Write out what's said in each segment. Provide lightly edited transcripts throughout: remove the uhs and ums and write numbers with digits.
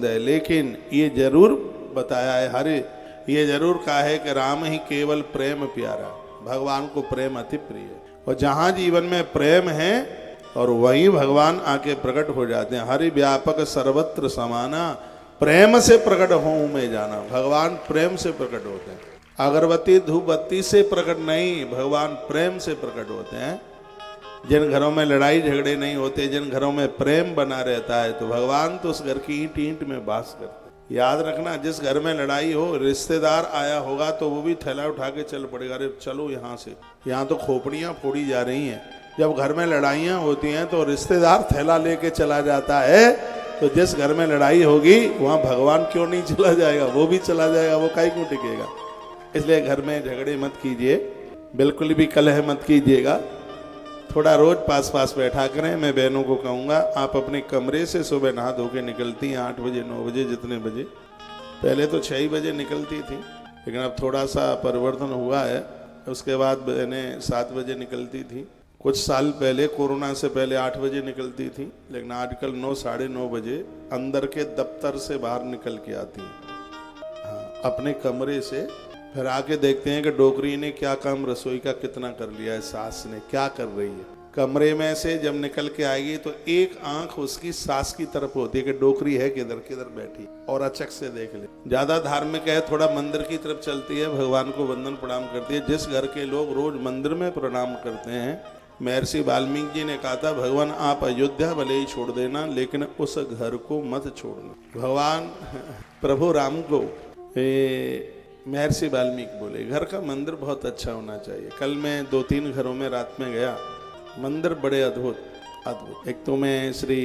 पसंद है, लेकिन ये जरूर बताया है, हरे ये जरूर कहा है कि राम ही केवल प्रेम प्यारा, भगवान को प्रेम अति प्रिय है। और जहाँ जीवन में प्रेम है और वही भगवान आके प्रकट हो जाते हैं। हरि व्यापक सर्वत्र समाना, प्रेम से प्रकट होऊं मैं जाना। भगवान प्रेम से प्रकट होते हैं, अगरबत्ती धूप बत्ती से प्रकट नहीं, भगवान प्रेम से प्रकट होते हैं। जिन घरों में लड़ाई झगड़े नहीं होते, जिन घरों में प्रेम बना रहता है, तो भगवान तो उस घर की ईंट ईंट में वास करते हैं। याद रखना, जिस घर में लड़ाई हो, रिश्तेदार आया होगा तो वो भी थैला उठा के चल पड़ेगा, अरे चलो यहाँ से, यहाँ तो खोपड़ियाँ फोड़ी जा रही हैं। जब घर में लड़ाइयाँ होती हैं तो रिश्तेदार थैला लेके चला जाता है, तो जिस घर में लड़ाई होगी वहाँ भगवान क्यों नहीं चला जाएगा, वो भी चला जाएगा, वो काहे क्यों टिकेगा। इसलिए घर में झगड़े मत कीजिए, बिल्कुल भी कलह मत कीजिएगा, थोड़ा रोज पास पास बैठा करें। मैं बहनों को कहूँगा, आप अपने कमरे से सुबह नहा धो के निकलती हैं 8 बजे 9 बजे जितने बजे, पहले तो 6 बजे निकलती थी, लेकिन अब थोड़ा सा परिवर्तन हुआ है। उसके बाद बहनें 7 बजे निकलती थी, कुछ साल पहले कोरोना से पहले 8 बजे निकलती थी, लेकिन आजकल 9 साढ़े 9 बजे अंदर के दफ्तर से बाहर निकल के आती हैं। हाँ, अपने कमरे से फिर आके देखते हैं कि डोकरी ने क्या काम रसोई का कितना कर लिया है, सास ने क्या कर रही है। कमरे में से जब निकल के आएगी तो एक आंख उसकी सास की तरफ होती है कि डोकरी है किधर किधर बैठी, और अचक से देख ले। ज्यादा धार्मिक है, थोड़ा मंदिर की तरफ चलती है, भगवान को वंदन प्रणाम करती है। जिस घर के लोग रोज मंदिर में प्रणाम करते हैं, महर्षि वाल्मीकि जी ने कहा था, भगवान आप अयोध्या भले ही छोड़ देना, लेकिन उस घर को मत छोड़ना। भगवान प्रभु राम को महर्षि वाल्मीकि बोले, घर का मंदिर बहुत अच्छा होना चाहिए। कल मैं 2-3 घरों में रात में गया, मंदिर बड़े अद्भुत अद्भुत। एक तो मैं श्री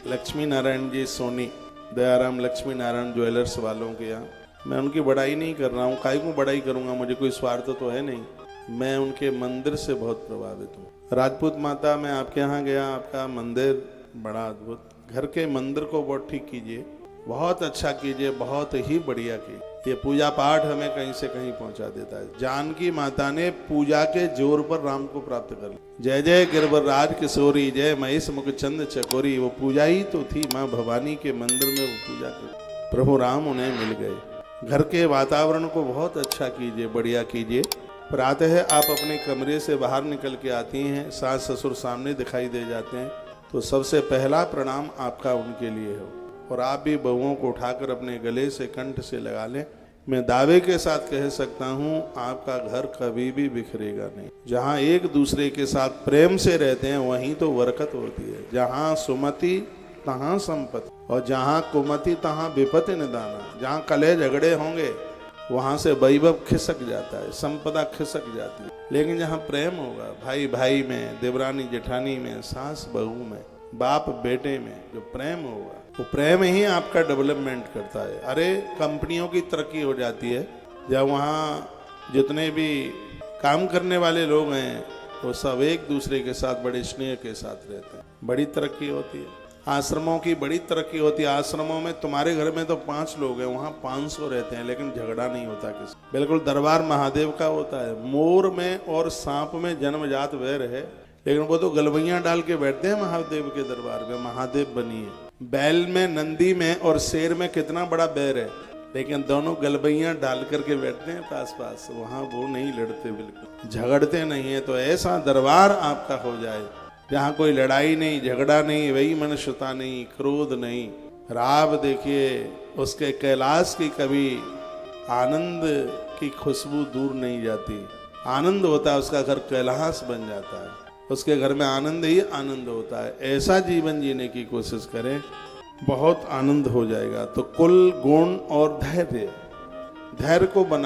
लक्ष्मी नारायण जी सोनी, दयाराम लक्ष्मी नारायण ज्वेलर्स वालों के यहाँ, मैं उनकी बड़ाई नहीं कर रहा हूँ, काहे को बड़ाई करूँगा, मुझे कोई स्वार्थ तो है नहीं, मैं उनके मंदिर से बहुत प्रभावित हूँ। राजपूत माता, मैं आपके यहाँ गया, आपका मंदिर बड़ा अद्भुत। घर के मंदिर को बहुत ठीक कीजिए, बहुत अच्छा कीजिए, बहुत ही बढ़िया कीजिए। ये पूजा पाठ हमें कहीं से कहीं पहुंचा देता है। जानकी माता ने पूजा के जोर पर राम को प्राप्त कर लिया। जय जय गिरवरराज किशोरी, जय महेश मुख चंद चकोरी, वो पूजा ही तो थी। माँ भवानी के मंदिर में वो पूजा कर प्रभु राम उन्हें मिल गए। घर के वातावरण को बहुत अच्छा कीजिए, बढ़िया कीजिए। प्रातः आप अपने कमरे से बाहर निकल के आती हैं, सास ससुर सामने दिखाई दे जाते हैं, तो सबसे पहला प्रणाम आपका उनके लिए हो। और आप भी बहुओं को उठाकर अपने गले से कंठ से लगा लें। मैं दावे के साथ कह सकता हूँ, आपका घर कभी भी बिखरेगा नहीं। जहाँ एक दूसरे के साथ प्रेम से रहते हैं वहीं तो बरकत होती है। जहाँ सुमति तहाँ संपत्ति, और जहाँ कुमति तहाँ विपत्ति निदाना। जहाँ कलह झगड़े होंगे वहाँ से वैभव खिसक जाता है, संपदा खिसक जाती है। लेकिन जहाँ प्रेम होगा, भाई भाई में, देवरानी जेठानी में, सास बहू में, बाप बेटे में, जो प्रेम होगा, वो प्रेम ही आपका डेवलपमेंट करता है। अरे कंपनियों की तरक्की हो जाती है जब वहाँ जितने भी काम करने वाले लोग हैं वो सब एक दूसरे के साथ बड़े स्नेह के साथ रहते हैं, बड़ी तरक्की होती है। आश्रमों की बड़ी तरक्की होती है। आश्रमों में तुम्हारे घर में तो 5 लोग हैं, वहाँ 500 रहते हैं, लेकिन झगड़ा नहीं होता किसी। बिल्कुल दरबार महादेव का होता है। मोर में और सांप में जन्मजात वैर है, लेकिन वो तो गलबैयां डाल के बैठते हैं महादेव के दरबार में। महादेव बनिए। बैल में, नंदी में और शेर में कितना बड़ा बैर है, लेकिन दोनों गलबैयां डाल करके बैठते हैं पास पास, वहां वो नहीं लड़ते, बिल्कुल झगड़ते नहीं है। तो ऐसा दरबार आपका हो जाए जहाँ कोई लड़ाई नहीं, झगड़ा नहीं, वही मनुष्यता नहीं, क्रोध नहीं। राव देखिए, उसके कैलाश की कभी आनंद की खुशबू दूर नहीं जाती। आनंद होता है, उसका घर कैलाश बन जाता है, उसके घर में आनंद ही आनंद होता है। ऐसा जीवन जीने की कोशिश करें, बहुत आनंद हो जाएगा। तो कुल गुण और धैर्य, धैर्य को बना